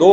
2